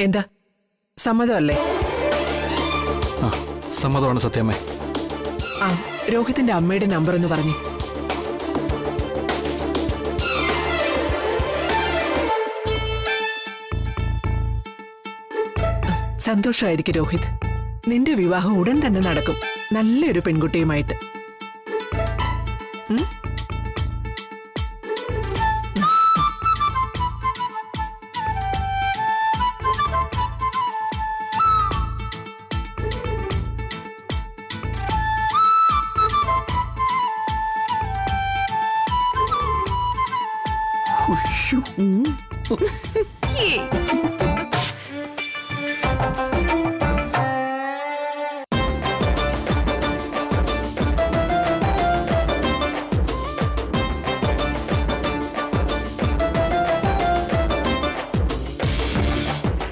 എന്താ സമ്മതമല്ലേ? സമ്മതമാണ് സത്യമ്മേ. ആ രോഹിത്തിന്റെ അമ്മയുടെ നമ്പർ എന്ന് പറഞ്ഞു. സന്തോഷമായിരിക്കും രോഹിത്. നിന്റെ വിവാഹം ഉടൻ തന്നെ നടക്കും, നല്ലൊരു പെൺകുട്ടിയുമായിട്ട്.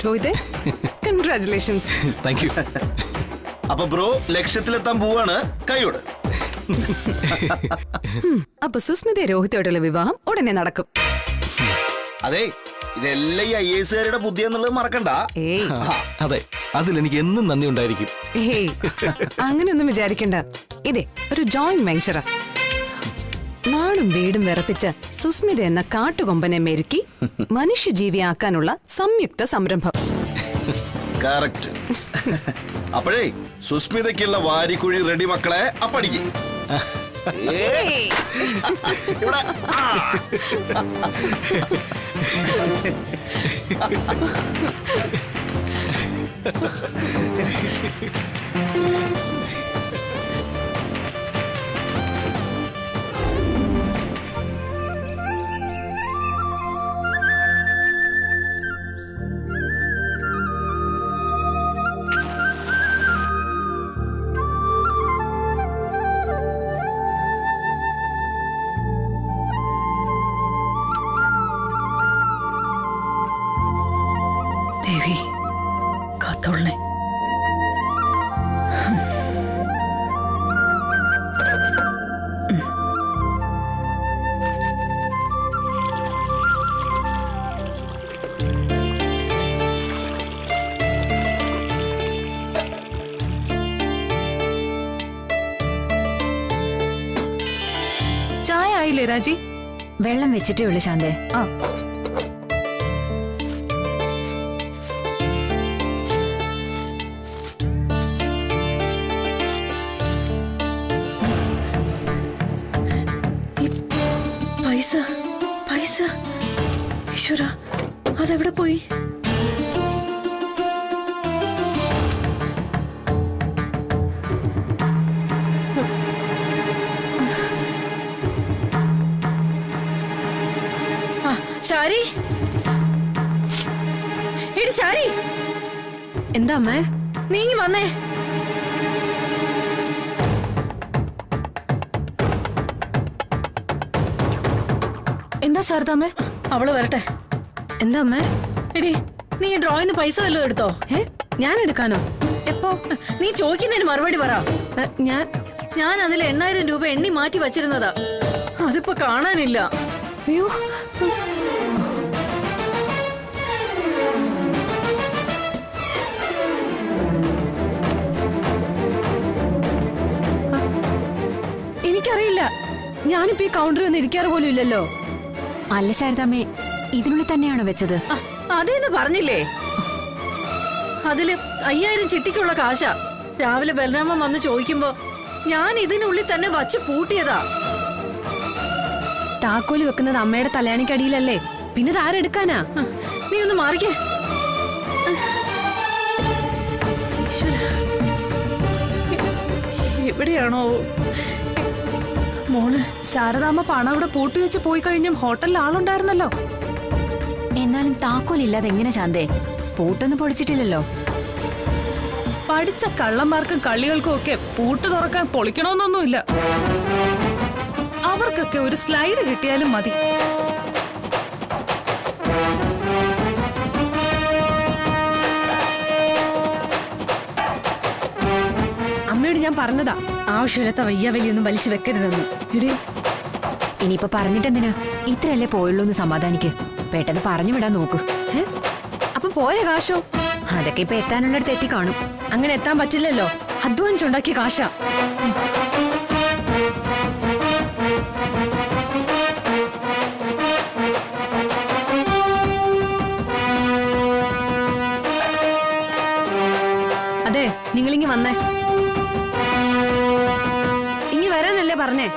രോഹിതേ, കൺഗ്രാറ്റുലേഷൻസ്. Thank you. അപ്പൊ ബ്രോ ലക്ഷ്യത്തിലെത്താൻ പോവാണ്. കൈയോട്. അപ്പൊ സുസ്മിത രോഹിതയോടുള്ള വിവാഹം ഉടനെ നടക്കും. അതെ, ഇതെല്ലാം ഈ IAS കാരുടെ ബുദ്ധി എന്നുള്ളത് മറക്കണ്ട. ഏയ് അതെ, അതിലെനിക്ക് എന്നും നന്ദി ഉണ്ടായിരിക്കും. ഏയ് അങ്ങനെയൊന്നും വിചാരിക്കണ്ട. ഇതേ ഒരു ജോയിന്റ് വെഞ്ചറാ. നാടും വീടും വിറപ്പിച്ച സുസ്മിത എന്ന കാട്ടുകൊമ്പനെ മെരുക്കി മനുഷ്യജീവിയാക്കാനുള്ള സംയുക്ത സംരംഭം. കറക്റ്റ്. അപ്പോഴേ സുസ്മിതയ്ക്കുള്ള വാരിക്കുഴി റെഡി മക്കളെ. അപ്പടിക്ക്. ഇവിടെ ദേവി കാത്തോളണേ. ചായ ആയില്ലേ രാജി? വെള്ളം വെച്ചിട്ടേ ഉള്ളു ശാന്തേ. ആ പൈസ പൈസ ഈശ്വര, അതെവിടെ പോയി? ശാരി, എടി ശാരി, എന്താ അമ്മേ? നീങ്ങി വന്നേ. എന്താ ശാരദാമ്മേ? അവള് വരട്ടെ. എന്താ അമ്മേ? എടി, നീ ഡ്രോയിന്ന് പൈസ വല്ലതും എടുത്തോ? ഞാൻ എടുക്കാനോ? എപ്പോ? നീ ചോദിക്കുന്നതിന് മറുപടി പറ. ഞാൻ അതിൽ 8000 രൂപ എണ്ണി മാറ്റി വച്ചിരുന്നതാ. അതിപ്പോ കാണാനില്ല. അയ്യോ, എനിക്കറിയില്ല. ഞാനിപ്പോ ഈ കൗണ്ടറിൽ ഒന്നും ഇരിക്കാറ് പോലും ഇല്ലല്ലോ. അല്ല ശാരദാമ്മേ, ഇതിനുള്ളിൽ തന്നെയാണോ വെച്ചത്? അതേന്ന് പറഞ്ഞില്ലേ? അതില് 5000 ചിട്ടിക്കുള്ള കാശാ. രാവിലെ ബലരാമൻ വന്ന് ചോദിക്കുമ്പോ ഞാൻ ഇതിനുള്ളിൽ തന്നെ വച്ച് പൂട്ടിയതാ. താക്കോല് വെക്കുന്നത് അമ്മയുടെ തലയാണിക്കടിയിലല്ലേ, പിന്നെ ആരെടുക്കാനാ? നീ ഒന്ന് മാറിക്കേ. എവിടെയാണോ മോള്? ശാരദാമ്മ പണം ഇവിടെ പൂട്ടിവെച്ച് പോയി കഴിഞ്ഞും ഹോട്ടലിൽ ആളുണ്ടായിരുന്നല്ലോ. എന്നാലും താക്കോലില്ലാതെ എങ്ങനെ ശാന്തേ? പൂട്ടൊന്നും പൊളിച്ചിട്ടില്ലല്ലോ. പഠിച്ച കള്ളന്മാർക്കും കള്ളികൾക്കും ഒക്കെ പൂട്ട് തുറക്കാൻ പൊളിക്കണമെന്നൊന്നുമില്ല. അവർക്കൊക്കെ ഒരു സ്ലൈഡ് കിട്ടിയാലും മതി. അമ്മയോട് ഞാൻ പറഞ്ഞതാ, ആവശ്യമില്ലാത്ത വയ്യാവലിയൊന്നും വലിച്ചു വെക്കരുതെന്ന്. ഇനിയിപ്പൊ പറഞ്ഞിട്ടെന്തിനാ? ഇത്രയല്ലേ പോയുള്ളൂ എന്ന് സമാധാനിക്ക്. പെട്ടെന്ന് പറഞ്ഞു വിടാൻ നോക്കൂ. അപ്പൊ പോയ കാശോ? അതൊക്കെ ഇപ്പൊ എത്താനുള്ളിടത്ത് എത്തി കാണും. അങ്ങനെ എത്താൻ പറ്റില്ലല്ലോ. അധ്വാനിച്ചുണ്ടാക്കിയ കാശാ. അതെ, നിങ്ങളിങ്ങി വന്നേ. ഇങ്ങി വരാനല്ലേ പറഞ്ഞേ?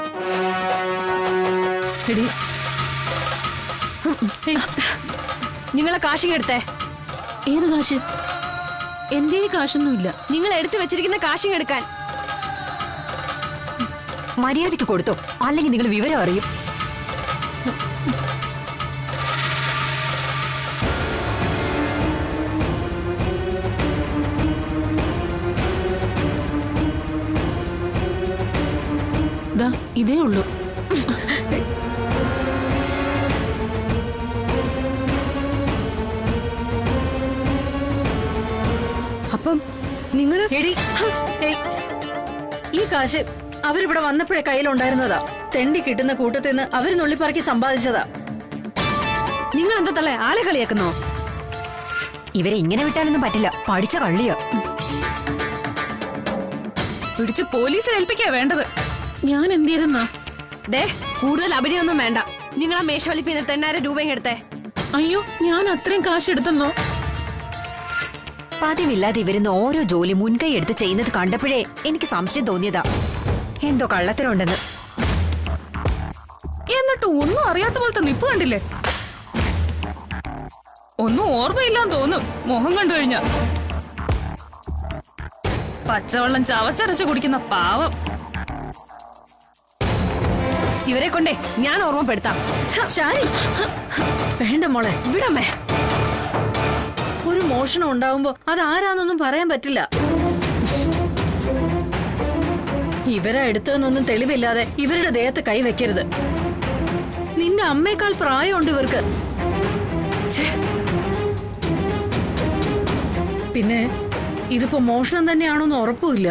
എടി, നിങ്ങളെ കാശിങ് എടുത്തേ. ഏത് കാശ്? എന്റെ കാശൊന്നുമില്ല. നിങ്ങൾ എടുത്തു വെച്ചിരിക്കുന്ന കാശിങ് എടുക്കാൻ. മര്യാദയ്ക്ക് കൊടുത്തോ, അല്ലെങ്കിൽ നിങ്ങൾ വിവരം അറിയും. ഇതേ ഉള്ളൂ. അപ്പം നിങ്ങള് ഈ കാശ് അവരിവിടെ വന്നപ്പോഴേ കയ്യിലുണ്ടായിരുന്നതാ. തെണ്ടി കിട്ടുന്ന കൂട്ടത്തിൽ നിന്ന് അവര് നുള്ളിപ്പറക്കി സമ്പാദിച്ചതാ. നിങ്ങൾ എന്താ തള്ളേ ആളെ കളിയാക്കുന്നോ? ഇവരെ ഇങ്ങനെ വിട്ടാലൊന്നും പറ്റില്ല, പഠിച്ച കള്ളിയോ. പിടിച്ച് പോലീസിൽ ഏൽപ്പിക്കാ വേണ്ടത്. ഞാൻ എന്തിരുന്നാ? ദേ, കൂടുതൽ അഭിനയൊന്നും വേണ്ട. നിങ്ങൾ ആ മേശവലിപ്പിന്ന് 8,000 രൂപയും എടുത്തേ. അയ്യോ, ഞാൻ അത്രയും കാശ് എടുത്തെന്നോ? പതിവില്ലാതെ ഇവരുന്ന് ഓരോ ജോലി മുൻകൈ എടുത്ത് ചെയ്യുന്നത് കണ്ടപ്പോഴേ എനിക്ക് സംശയം തോന്നിയതാ, എന്തോ കള്ളത്തരമുണ്ടെന്ന്. എന്നിട്ട് ഒന്നും അറിയാത്ത പോലത്തെ നിപ്പ് കണ്ടില്ലേ? ഒന്നും ഓർമ്മയില്ലാന്ന് തോന്നും മോഹം കണ്ടു കഴിഞ്ഞ. പച്ചവെള്ളം ചവച്ചരച്ച് കുടിക്കുന്ന പാവം. ഇവരെ കൊണ്ടേ ഞാൻ ഓർമ്മപ്പെടുത്താം. ശാരി, വേണ്ട മോളെ, വിടമ്മേ. ഒരു മോഷണം ഉണ്ടാവുമ്പോ അത് ആരാന്നൊന്നും പറയാൻ പറ്റില്ല. ഇവരാ എടുത്തതെന്നൊന്നും തെളിവില്ലാതെ ഇവരുടെ ദേഹത്ത് കൈവെക്കരുത്. നിന്റെ അമ്മയേക്കാൾ പ്രായമുണ്ട് ഇവർക്ക്. പിന്നെ ഇതിപ്പോ മോഷണം തന്നെയാണോന്ന് ഉറപ്പുമില്ല.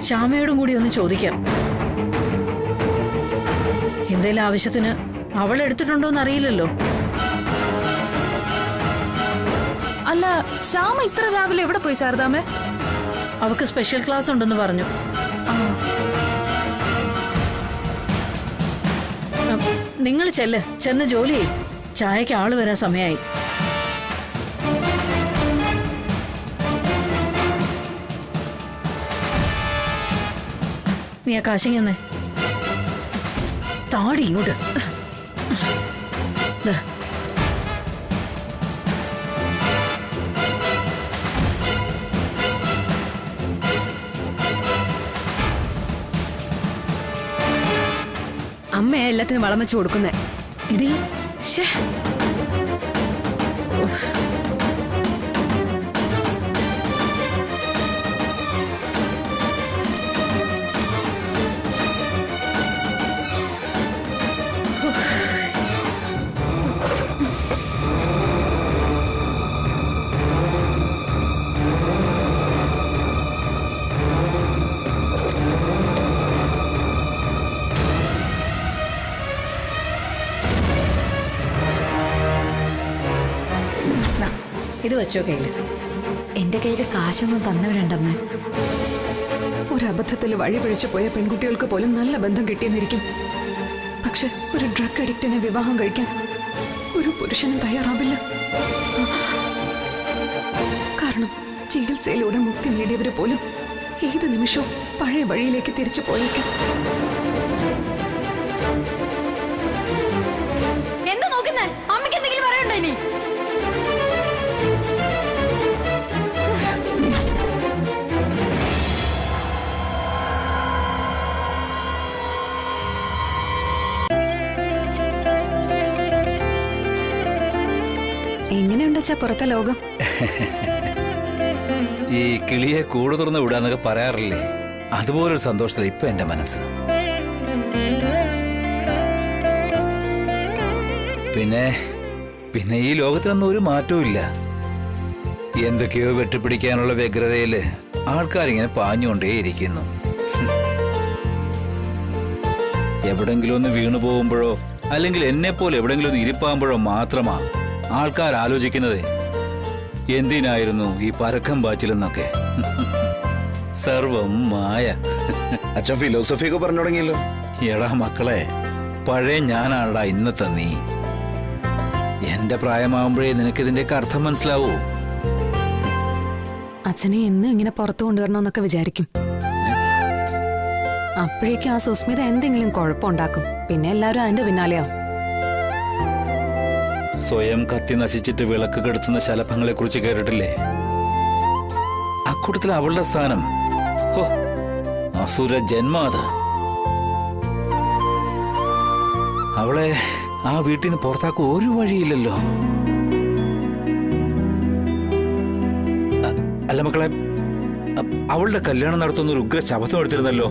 ശ്യാമയോടും കൂടി ഒന്ന് ചോദിക്കാം. എന്തേലും ആവശ്യത്തിന് അവൾ എടുത്തിട്ടുണ്ടോന്ന് അറിയില്ലല്ലോ. അല്ല, ശ്യാമ ഇത്ര രാവിലെ എവിടെ പോയി ശാരദാമ്മേ? അവക്ക് സ്പെഷ്യൽ ക്ലാസ് ഉണ്ടെന്ന് പറഞ്ഞു. നിങ്ങൾ ചെന്ന് ജോലി ചെയ്യ്. ചായക്ക് ആള് വരാൻ സമയമായി. നീ ആ കാശിങ്ങന്നേ താടി ഇങ്ങോട്ട്. അമ്മയാ എല്ലാത്തിനും വളം വെച്ച് കൊടുക്കുന്നേ. ഇടി, ഇത് വെച്ചോ കയ്യില്. എന്റെ കയ്യില് കാശൊന്നും തന്നവിടണ്ടമ്മ. ഒരബദ്ധത്തിൽ വഴി പിഴച്ചു പോയ പെൺകുട്ടികൾക്ക് പോലും നല്ല ബന്ധം കിട്ടിയെന്നിരിക്കും. പക്ഷെ ഒരു ഡ്രഗ് അഡിക്റ്റിനെ വിവാഹം കഴിക്കാൻ ഒരു പുരുഷനും തയ്യാറാവില്ല. കാരണം ചികിത്സയിലൂടെ മുക്തി നേടിയവര് പോലും ഏത് നിമിഷവും പഴയ വഴിയിലേക്ക് തിരിച്ചു പോയേക്കും. എന്താ നോക്കുന്നേ? അമ്മയ്ക്ക് എന്തെങ്കിലും പറയണ്ടോ ഇനി? എങ്ങനെയുണ്ടാ പുറത്തെ ലോകം? ഈ കിളിയെ കൂട് തുറന്ന് വിടാന്നൊക്കെ പറയാറില്ലേ, അതുപോലൊരു സന്തോഷത്തില ഇപ്പൊ എന്റെ മനസ്സ്. പിന്നെ ഈ ലോകത്തിനൊന്നും ഒരു മാറ്റവും ഇല്ല. എന്തൊക്കെയോ വെട്ടിപ്പിടിക്കാനുള്ള വ്യഗ്രതയില് ആൾക്കാരിങ്ങനെ പാഞ്ഞുകൊണ്ടേയിരിക്കുന്നു. എവിടെങ്കിലും ഒന്ന് വീണു പോകുമ്പോഴോ അല്ലെങ്കിൽ എന്നെ പോലെ എവിടെങ്കിലും ഒന്ന് ഇരിപ്പാകുമ്പോഴോ മാത്രമാ ആൾക്കാർ ആലോചിക്കുന്നത് എന്തിനായിരുന്നു ഈ പരക്കം പാച്ചിലെന്നൊക്കെ. സർവം മായ. അച്ഛൻ ഫിലോസഫി ഒക്കെ പറഞ്ഞു തുടങ്ങിയല്ലോ. എടാ മക്കളെ, പഴയ ഞാനാടാ ഇന്നത്തെ നീ. എന്റെ പ്രായമാകുമ്പോഴേ നിനക്കിതിന്റെയൊക്കെ അർത്ഥം മനസ്സിലാവൂ. അച്ഛനെ എന്നും ഇങ്ങനെ പുറത്തു കൊണ്ടുവരണമെന്നൊക്കെ വിചാരിക്കും. അപ്പോഴേക്കും ആ സുസ്മിത എന്തെങ്കിലും കുഴപ്പമുണ്ടാക്കും. പിന്നെ എല്ലാവരും അതിന്റെ പിന്നാലെയാവും. സ്വയം കത്തി നശിച്ചിട്ട് വിളക്ക് കെടുത്തുന്ന ശലഭങ്ങളെ കുറിച്ച് കേട്ടിട്ടില്ലേ? അക്കൂട്ടത്തിൽ അവളുടെ സ്ഥാനം അസുര ജന്മാത്. അവളെ ആ വീട്ടിൽ നിന്ന് പുറത്താക്കാൻ ഒരു വഴിയില്ലല്ലോ. അല്ല മക്കളെ, അവളുടെ കല്യാണം നടത്തുന്ന ഒരു ഉഗ്ര ശപഥം എടുത്തിരുന്നല്ലോ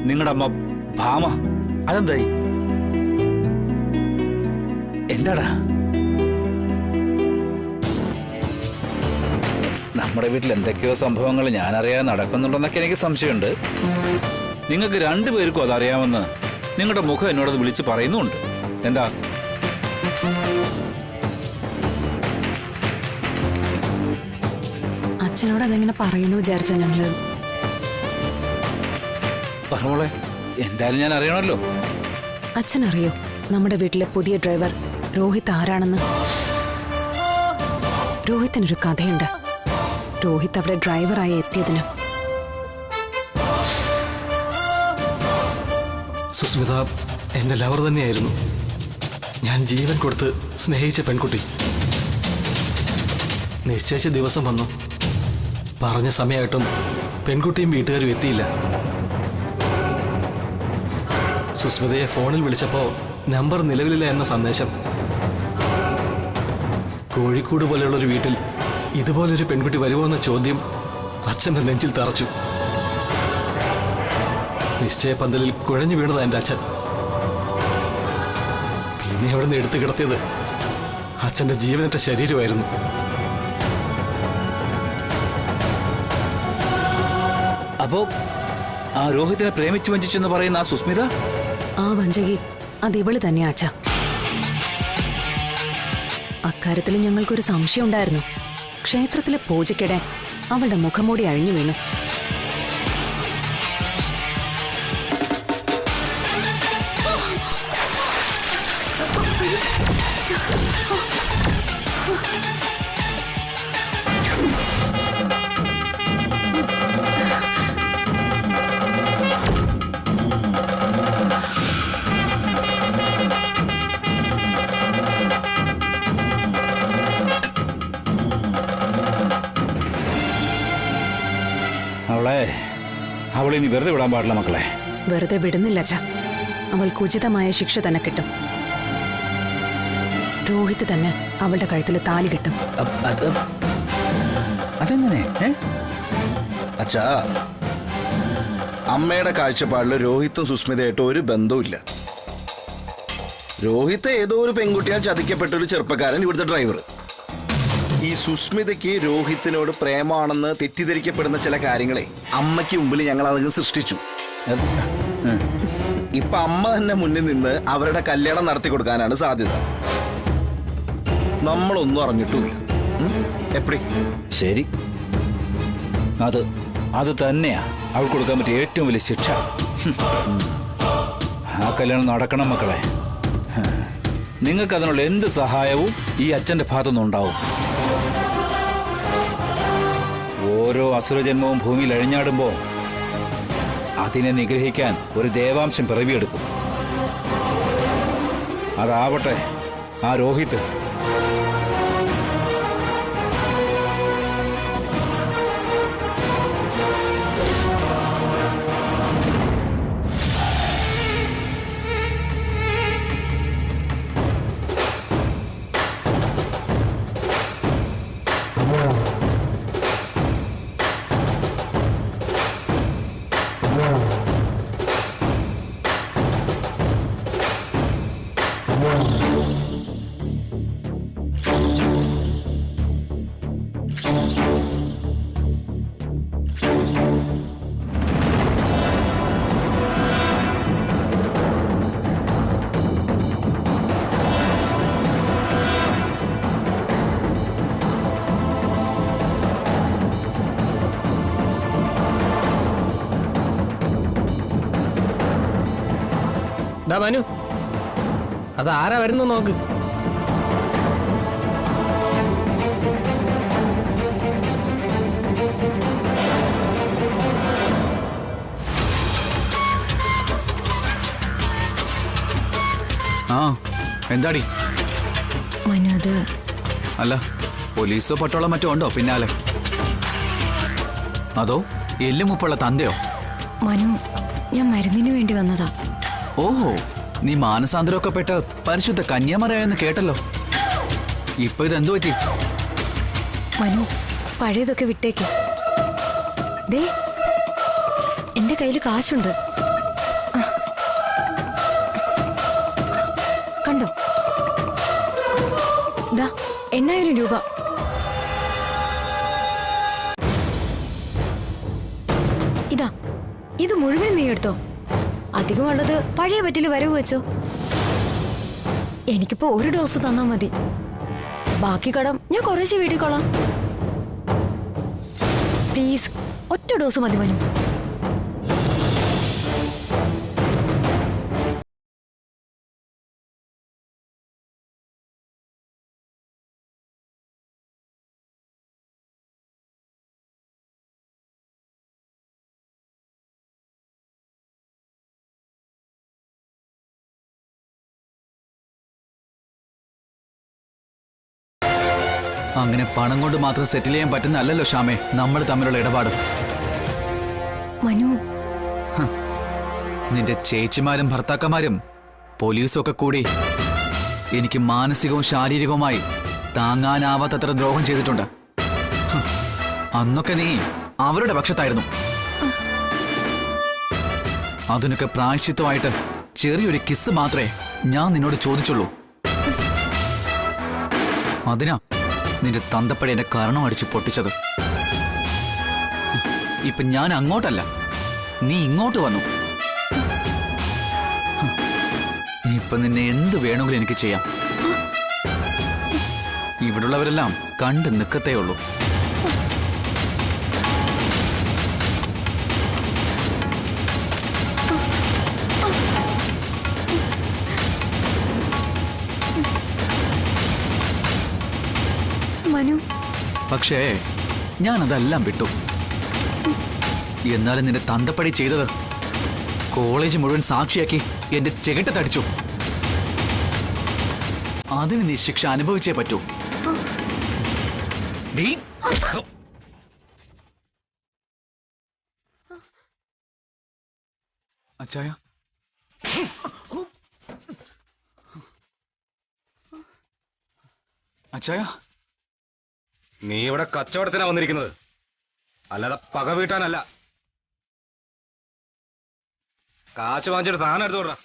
നിങ്ങളുടെ അമ്മ ഭാമ. അതെന്തായി? എന്താടാ? നമ്മുടെ വീട്ടിൽ എന്തൊക്കെയോ സംഭവങ്ങൾ ഞാനറിയാതെ നടക്കുന്നുണ്ടെന്നൊക്കെ എനിക്ക് സംശയമുണ്ട്. നിങ്ങൾക്ക് രണ്ടുപേർക്കും അതറിയാമെന്ന് നിങ്ങളുടെ മുഖം എന്നോടത് വിളിച്ച് പറയുന്നുണ്ട്. എന്താ? അച്ഛനോട് അതെങ്ങനെ പറയുന്നു വിചാരിച്ച ഞങ്ങള്. പറഞ്ഞോളെ, എന്തായാലും ഞാൻ അറിയണമല്ലോ. അച്ഛനറിയോ നമ്മുടെ വീട്ടിലെ പുതിയ ഡ്രൈവർ രോഹിത് ആരാണെന്ന്? രോഹിത്തിനൊരു കഥയുണ്ട്. രോഹിത് അവിടെ ഡ്രൈവറായി എത്തിയതിന്. സുസ്മിത എന്റെ ലവർ തന്നെയായിരുന്നു. ഞാൻ ജീവൻ കൊടുത്ത് സ്നേഹിച്ച പെൺകുട്ടി. നിശ്ചയിച്ച ദിവസം വന്നു. പറഞ്ഞ സമയമായിട്ടും പെൺകുട്ടിയും വീട്ടുകാരും എത്തിയില്ല. സുസ്മിതയെ ഫോണിൽ വിളിച്ചപ്പോൾ നമ്പർ നിലവിലില്ല എന്ന സന്ദേശം. കോഴിക്കോട് പോലെയുള്ളൊരു വീട്ടിൽ ഇതുപോലൊരു പെൺകുട്ടി വരുമോ എന്ന ചോദ്യം അച്ഛൻ്റെ നെഞ്ചിൽ തറച്ചു. നിശ്ചയപന്തലിൽ കുഴഞ്ഞു വീണതാ എൻ്റെ അച്ഛൻ. പിന്നെ അവിടെ നിന്ന് എടുത്തു കിടത്തിയത് അച്ഛൻ്റെ ജീവനറ്റ ശരീരമായിരുന്നു. അപ്പോ ആ രോഹിത്തിനെ പ്രേമിച്ചു വഞ്ചിച്ചെന്ന് പറയുന്ന ആ സുസ്മിത, ആ വഞ്ചകി അതിവള് തന്നെയാ അച്ഛ. അക്കാര്യത്തിൽ ഞങ്ങൾക്കൊരു സംശയം ഉണ്ടായിരുന്നു. ക്ഷേത്രത്തിലെ പൂജയ്ക്കിടെ അവളുടെ മുഖംമൂടി അഴിഞ്ഞു വീണു. അവളെ ഇനി വെറുതെ വിടാൻ പാടില്ല മക്കളെ. വെറുതെ വിടുന്നില്ല അച്ഛ. അവൾക്ക് ഉചിതമായ ശിക്ഷ തന്നെ കിട്ടും. രോഹിത് തന്നെ അവളുടെ കഴുത്തിൽ താലി കിട്ടും. അതെങ്ങനെ? അച്ഛാ, അമ്മയുടെ കാഴ്ചപ്പാടിൽ രോഹിത്തും സുസ്മിതയായിട്ടും ഒരു ബന്ധവുമില്ല. രോഹിത്ത് ഏതോ ഒരു പെൺകുട്ടിയാൽ ചതിക്കപ്പെട്ട ഒരു ചെറുപ്പക്കാരൻ, ഇവിടുത്തെ ഡ്രൈവർ. ഈ സുസ്മിതയ്ക്ക് രോഹിത്തിനോട് പ്രേമാണെന്ന് തെറ്റിദ്ധരിക്കപ്പെടുന്ന ചില കാര്യങ്ങളെ അമ്മയ്ക്ക് മുമ്പിൽ ഞങ്ങൾ അതങ്ങ് സൃഷ്ടിച്ചു. ഇപ്പൊ അമ്മ തന്നെ മുന്നിൽ നിന്ന് അവരുടെ കല്യാണം നടത്തി കൊടുക്കാനാണ് സാധ്യത. നമ്മളൊന്നും അറിഞ്ഞിട്ടുമില്ല. എപ്പടി? ശരി, അത് തന്നെയാ അവൾ കൊടുക്കാൻ പറ്റിയ ഏറ്റവും വലിയ ശിക്ഷ. ആ കല്യാണം നടക്കണം മക്കളെ. നിങ്ങൾക്ക് അതിനുള്ള എന്ത് സഹായവും ഈ അച്ഛൻ്റെ ഭാഗത്തുനിന്ന് ഉണ്ടാവും. ഓരോ അസുരജന്മവും ഭൂമിയിൽ അഴിഞ്ഞാടുമ്പോൾ അതിനെ നിഗ്രഹിക്കാൻ ഒരു ദേവാംശം പിറവിയെടുക്കും. അതാവട്ടെ ആ രോഹിത്. മനു, അതാരാ വരുന്നു നോക്ക്. ആ എന്താടി മനു, അത് അല്ല പോലീസോ പട്ടോളോ മറ്റോ ഉണ്ടോ പിന്നാലെ? അതോ എല്ലുമുപ്പുള്ള തന്തയോ? മനു, ഞാൻ മരുന്നിന് വേണ്ടി വന്നതാ. ഓഹോ, നീ മാനസാന്തരമൊക്കെ പെട്ട് പരിശുദ്ധ കന്യാമറയായെന്ന് കേട്ടല്ലോ. ഇപ്പൊ ഇതെന്തു പറ്റി? മനു, പഴയതൊക്കെ വിട്ടേക്ക്. ദേ, എന്റെ കയ്യിൽ കാശുണ്ട്. കണ്ടോ? ദാ 8000 രൂപ. ഇതാ, ഇത് മുഴുവൻ നീ എടുത്തോ. അധികമുള്ളത് പഴയ പറ്റില് വരവ് വെച്ചോ. എനിക്കിപ്പോ 1 ഡോസ് തന്നാ മതി. ബാക്കി കടം ഞാൻ കുറേശ്ശെ വീട്ടിക്കൊള്ളാം. പ്ലീസ്, ഒറ്റ ഡോസ് മതി മനു. അങ്ങനെ പണം കൊണ്ട് മാത്രം സെറ്റിൽ ചെയ്യാൻ പറ്റുന്നല്ലോ ഷാമേ നമ്മൾ തമ്മിലുള്ള ഇടപാട്. മനു, നിന്റെ ചേച്ചിമാരും ഭർത്താക്കന്മാരും പോലീസും ഒക്കെ കൂടി എനിക്ക് മാനസികവും ശാരീരികവുമായി താങ്ങാനാവാത്തത്ര ദ്രോഹം ചെയ്തിട്ടുണ്ട്. അന്നൊക്കെ നീ അവരുടെ പക്ഷത്തായിരുന്നു. അതിനൊക്കെ പ്രായശ്ചിത്തമായിട്ട് ചെറിയൊരു കിസ് മാത്രമേ ഞാൻ നിന്നോട് ചോദിച്ചുള്ളൂ. അതിനാ നിന്റെ തന്തപ്പടി എന്റെ കരണം അടിച്ച് പൊട്ടിച്ചത്. ഇപ്പൊ ഞാൻ അങ്ങോട്ടല്ല, നീ ഇങ്ങോട്ട് വന്നു. ഇപ്പൊ നിന്നെ എന്ത് വേണമെങ്കിലും എനിക്ക് ചെയ്യാം. ഇവിടുള്ളവരെല്ലാം കണ്ട് നിൽക്കത്തേ ഉള്ളൂ. മനു, പക്ഷേ ഞാനതെല്ലാം വിട്ടു. എന്നാലും നിന്റെ തന്തപ്പടി ചെയ്തത് കോളേജ് മുഴുവൻ സാക്ഷിയാക്കി എന്റെ ചെകിട്ടത്തടിച്ചു. അതിന് നീ ശിക്ഷ അനുഭവിച്ചേ പറ്റൂ. അച്ചായ, അച്ചായ, നീ ഇവിടെ കച്ചവടത്തിനാ വന്നിരിക്കുന്നത്, അല്ലാതെ പക വീട്ടാനല്ല. കാശ് വാങ്ങിച്ചിട്ട് സാധനം എടുത്തോടാ.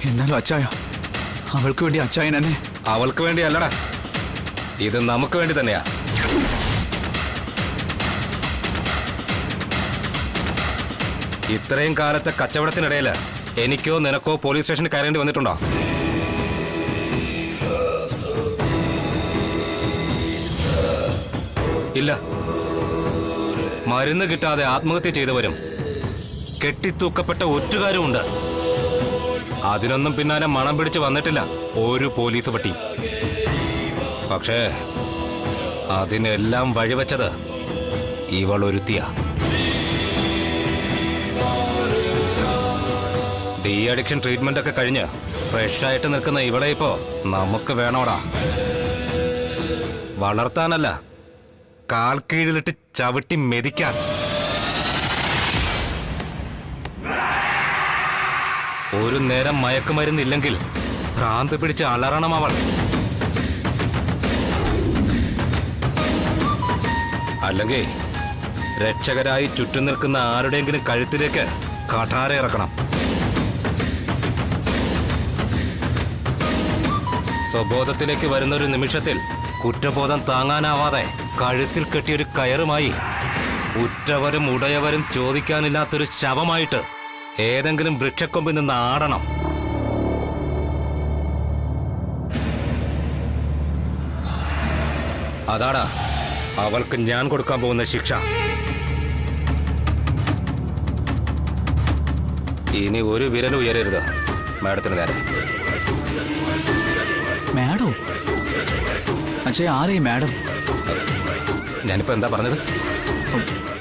എന്നാലും അച്ചായ, അവൾക്ക് വേണ്ടി അച്ചായൻ എന്നെ. അവൾക്ക് വേണ്ടി അല്ലടാ, ഇത് നമുക്ക് വേണ്ടി തന്നെയാ. ഇത്രയും കാലത്തെ കച്ചവടത്തിനിടയിൽ എനിക്കോ നിനക്കോ പോലീസ് സ്റ്റേഷനിൽ കയറേണ്ടി വന്നിട്ടുണ്ടോ? ഇല്ല. മരുന്ന് കിട്ടാതെ ആത്മഹത്യ ചെയ്തവരും കെട്ടിത്തൂക്കപ്പെട്ട ഒറ്റുകാരുമുണ്ട്. അതിനൊന്നും പിന്നാലെ മണം പിടിച്ച് വന്നിട്ടില്ല ഒരു പോലീസ് പട്ടി. പക്ഷേ അതിനെല്ലാം വഴിവെച്ചത് ഇവൾ ഒരുത്തിയ. ഡി അഡിക്ഷൻ ട്രീറ്റ്മെന്റ് ഒക്കെ കഴിഞ്ഞ് ഫ്രഷ് ആയിട്ട് നിൽക്കുന്ന ഇവളെ ഇപ്പോ നമുക്ക് വേണോടാ. വളർത്താനല്ല, കാൽ കീഴിലിട്ട് ചവിട്ടി മെതിക്കാൻ. ഒരു നേരം മയക്കുമരുന്നില്ലെങ്കിൽ ഭ്രാന്ത് പിടിച്ച് അലറണം അവൾ. അല്ലെങ്കിൽ രക്ഷകരായി ചുറ്റും നിൽക്കുന്ന ആരുടെയെങ്കിലും കഴുത്തിലേക്ക് കഠാര ഇറക്കണം. സ്വബോധത്തിലേക്ക് വരുന്നൊരു നിമിഷത്തിൽ കുറ്റബോധം താങ്ങാനാവാതെ കഴുത്തിൽ കെട്ടിയൊരു കയറുമായി ഉറ്റവരും ഉടയവരും ചോദിക്കാനില്ലാത്തൊരു ശവമായിട്ട് ഏതെങ്കിലും വൃക്ഷക്കൊമ്പിൽ നിന്ന് ആടണം. അതാടാ അവൾക്ക് ഞാൻ കൊടുക്കാൻ പോകുന്ന ശിക്ഷ. ഇനി ഒരു വിരൽ ഉയരരുത് മാഡത്തിന് നേരെ. മാഡം അച്ഛേ, ആരേ മാഡം? ഞാനിപ്പോ എന്താ പറഞ്ഞത്?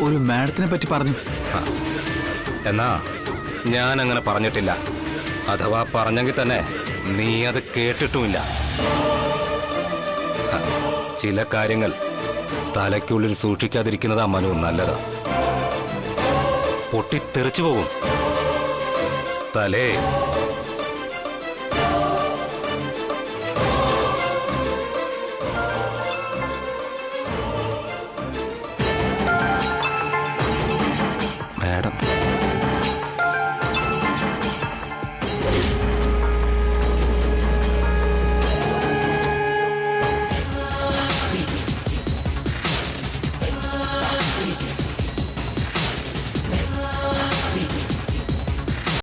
ഒരു മാഡത്തിനെ പറ്റി പറഞ്ഞു. എന്നാ ഞാൻ അങ്ങനെ പറഞ്ഞിട്ടില്ല. അഥവാ പറഞ്ഞെങ്കിൽ തന്നെ നീ അത് കേട്ടിട്ടുമില്ല. ചില കാര്യങ്ങൾ തലയ്ക്കുള്ളിൽ സൂക്ഷിക്കാതിരിക്കുന്നതാ മനു നല്ലത്. പൊട്ടിത്തെറിച്ചു പോകും. തലേ